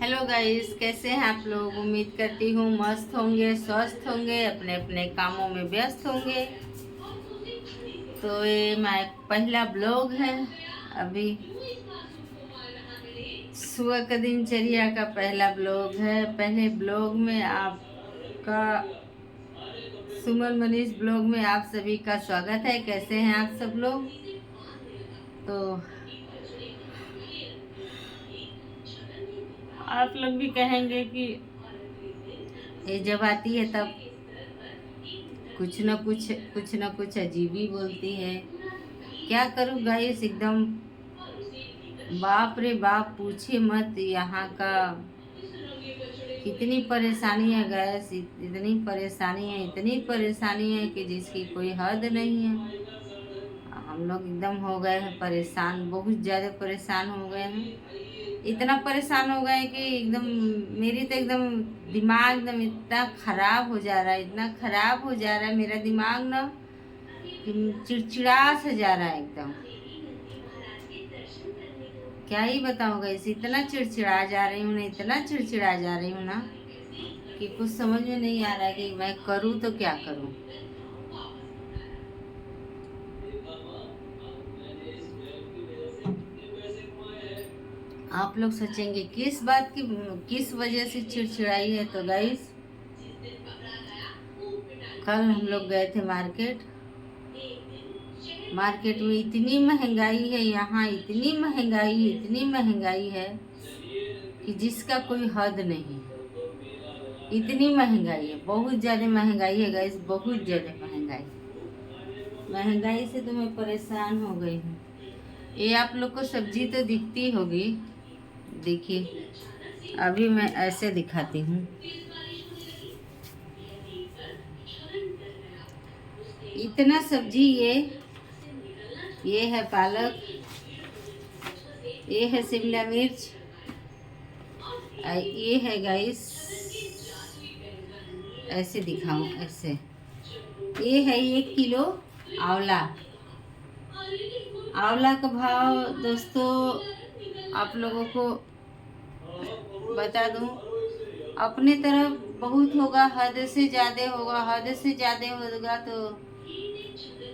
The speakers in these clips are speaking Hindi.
हेलो गाइस, कैसे हैं आप लोग। उम्मीद करती हूँ मस्त होंगे, स्वस्थ होंगे, अपने अपने कामों में व्यस्त होंगे। तो ये मेरा पहला ब्लॉग है। अभी सुबह का दिनचर्या का पहला ब्लॉग है। पहले ब्लॉग में आपका सुमन मनीष ब्लॉग में आप सभी का स्वागत है। कैसे हैं आप सब लोग। तो आप लोग भी कहेंगे कि ये जब आती है तब कुछ न कुछ अजीब ही बोलती है। क्या करूँ गाइस, एकदम बाप रे बाप, पूछे मत। यहाँ का कितनी परेशानी है गैस, इतनी परेशानी है कि जिसकी कोई हद नहीं है। हम लोग एकदम हो गए हैं परेशान, बहुत ज़्यादा परेशान हो गए हैं। इतना परेशान हो गए कि एकदम मेरी तो एकदम दिमाग एकदम इतना खराब हो जा रहा है, इतना खराब हो जा रहा है मेरा दिमाग ना कि चिड़चिड़ा सा जा रहा है एकदम। क्या ही बताऊँ गाइस, इतना चिड़चिड़ा जा रही हूँ ना, इतना चिड़चिड़ा जा रही हूँ ना कि कुछ समझ में नहीं आ रहा है कि मैं करूँ तो क्या करूँ। आप लोग सोचेंगे किस बात की, किस वजह से चिड़चिड़ाई है। तो गाइस, कल हम लोग गए थे मार्केट में इतनी महंगाई है, यहाँ इतनी महंगाई है कि जिसका कोई हद नहीं। इतनी महंगाई है, बहुत ज़्यादा महंगाई है गाइस, बहुत ज़्यादा महंगाई से तो मैं परेशान हो गई हूँ। ये आप लोग को सब्जी तो दिखती होगी, देखिए अभी मैं ऐसे दिखाती हूँ। इतना सब्जी, ये है पालक, ये है शिमला मिर्च, ये है गाइस, ऐसे दिखाऊं ऐसे, ये है 1 किलो आंवला। आंवला का भाव दोस्तों आप लोगों को बता दूं, अपने तरफ बहुत होगा, हद से ज़्यादा होगा तो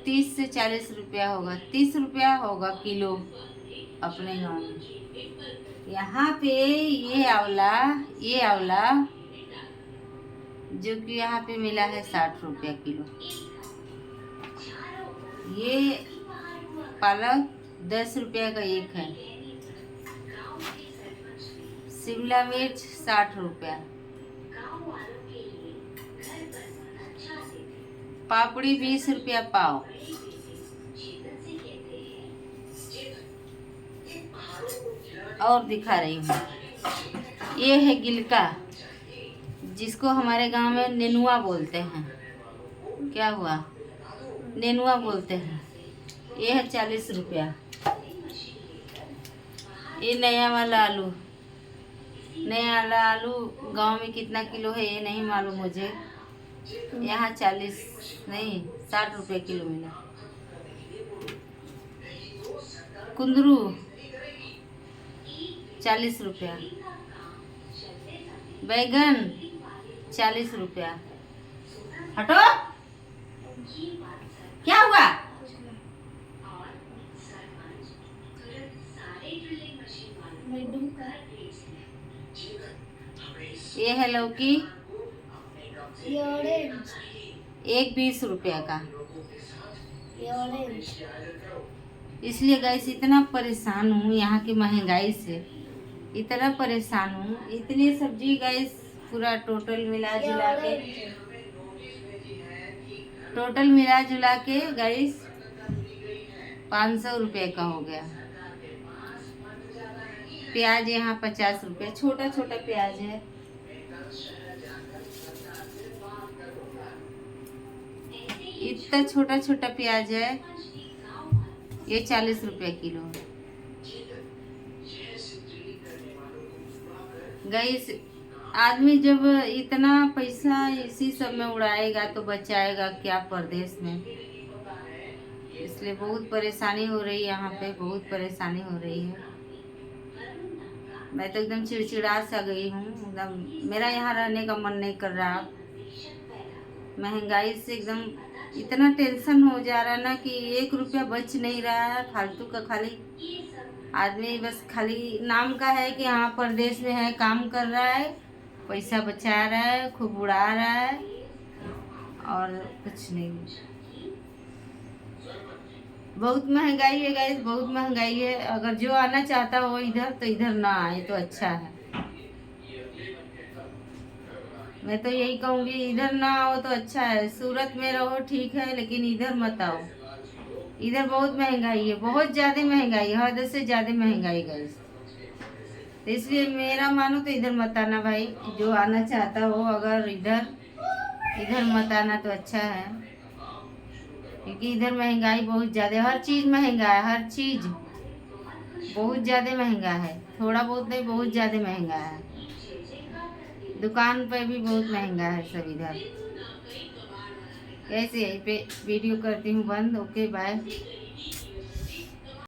30 से 40 रुपया होगा, 30 रुपया होगा किलो अपने गांव में। यहाँ पे ये आंवला जो कि यहाँ पे मिला है 60 रुपया किलो। ये पालक 10 रुपया का एक है। शिमला मिर्च 60 रुपया। पापड़ी 20 रुपया पाव। और दिखा रही हूँ, ये है गिलका, जिसको हमारे गांव में नेनुआ बोलते हैं। क्या हुआ, नेनुआ बोलते हैं। ये है 40 रुपया। ये नया वाला आलू गांव में कितना किलो है ये नहीं मालूम मुझे। यहाँ 40 नहीं 60 रुपये किलो मिला। कुंदरू 40 रुपया। बैगन 40 रुपया। हटो, क्या हुआ। ये है लौकी, एक 20 रुपया का। इसलिए गाइस इतना परेशान हूँ यहाँ की महंगाई से, इतना परेशान हूँ। इतनी सब्जी गाइस पूरा टोटल मिला जुला के गाइस 500 रुपये का हो गया। प्याज यहाँ 50 रुपये, छोटा छोटा प्याज है। इतना छोटा छोटा प्याज है, ये 40 रुपये किलो है। गाइस आदमी जब इतना पैसा इसी सब में उड़ाएगा तो बचाएगा क्या परदेश में। इसलिए बहुत परेशानी हो रही है, यहाँ पे बहुत परेशानी हो रही है। मैं तो एकदम चिड़चिड़ा सा गई हूँ, एकदम मेरा यहाँ रहने का मन नहीं कर रहा। महंगाई से एकदम इतना टेंशन हो जा रहा ना कि 1 रुपया बच नहीं रहा है। फालतू का खाली आदमी बस खाली नाम का है कि हाँ परदेश में है, काम कर रहा है, पैसा बचा रहा है, खूब उड़ा रहा है और कुछ नहीं। बहुत महंगाई है गाइस, बहुत महंगाई है। अगर जो आना चाहता हो इधर तो इधर ना आए तो अच्छा है। मैं तो यही कहूँगी इधर ना आओ तो अच्छा है। सूरत में रहो ठीक है, लेकिन इधर मत आओ। इधर बहुत महंगाई है, बहुत ज़्यादा महंगाई, हद से ज़्यादा महंगाई गाइस। तो इसलिए मेरा मानो तो इधर मत आना भाई। जो आना चाहता हो अगर इधर इधर मत आना तो अच्छा है, क्योंकि इधर महंगाई बहुत ज़्यादा, हर चीज़ महंगा है, हर चीज़ बहुत ज़्यादा महंगा है। थोड़ा बहुत नहीं, बहुत ज़्यादा महंगा है। दुकान पे भी बहुत महंगा है सब इधर। कैसे यहीं पे वीडियो करती हूँ बंद। Okay bye.